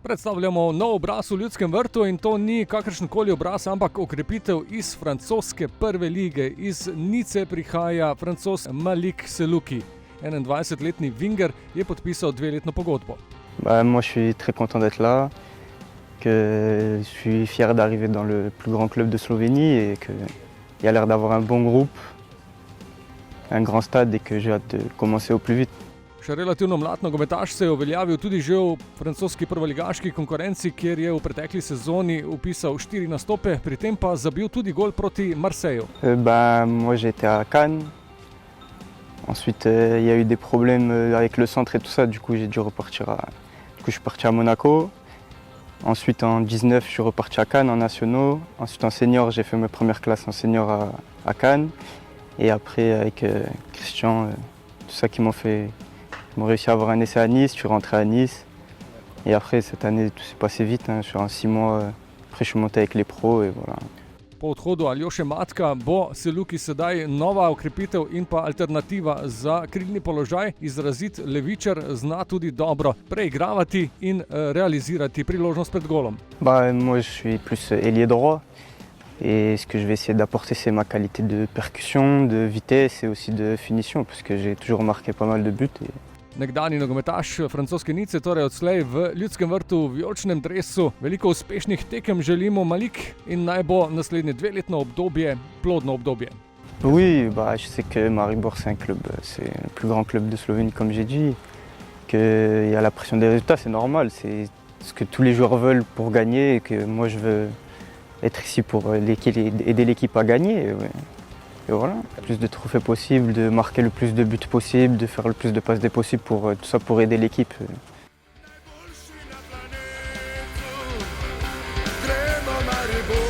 Predstavljamo nov obraz v Ljudskem vrtu in to ni kakršenkoli obraz, ampak okrepitev iz francoske prve lige. Iz Nice prihaja Francoz Malik Selouki. 21-letni winger je podpisal 2-letno pogodbo. Moi je suis très content d'être là, que je suis fier d'arriver dans le plus grand club de Slovénie et qu'il y a l'air d'avoir un bon groupe, un grand stade et que j'ai hâte de commencer au plus vite. Še relativno mlad nogometaš se je uveljavil tudi že v francoski prvoligaški konkurenci, kjer je v pretekli sezoni vpisal 4 nastope, pri tem pa zabil tudi gol proti Marseillu. Moi j'ai été à Cannes, ensuite il y a eu des problèmes avec le centre et tout ça, du coup j'ai dû repartir je suis parti à Monaco. Ensuite en 19 je suis reparti à Cannes en nationaux, ensuite en senior j'ai fait mes premières classes en senior à Cannes et après avec Christian, tout ça qui m'ont réussi à avoir un essai à Nice, je suis rentré à Nice et après cette année tout s'est passé vite, je suis en 6 mois, après je suis monté avec les pros et voilà. Po odhodu Aljoše Matka bo Selouki sedaj nova okrepitev in pa alternativa za krilni položaj. Izrazit levičar, zna tudi dobro preigravati in realizirati priložnost pred golom. Moi je suis plus ailier droit et ce que je vais essayer d'apporter c'est ma qualité de percussion, de vitesse et aussi de finition parce que j'ai toujours marqué pas mal de buts. Nekdanji nogometaš francoske Nice, torej odslej v Ljudskem vrtu v vijoličnem dresu. Veliko uspešnih tekem želimo Malik in naj bo naslednje 2-letno obdobje plodno obdobje. Oui, je sais que Maribor c'est le plus grand club de Slovénie comme j'ai dit, qu'il y a la pression des résultats, c'est normal, c'est ce que tous les joueurs veulent pour gagner et que moi je veux être ici pour aider l'équipe à gagner. Et voilà, plus de trophées possible, de marquer le plus de buts possible, de faire le plus de passes D possible pour tout ça pour aider l'équipe. Gremo Maribor.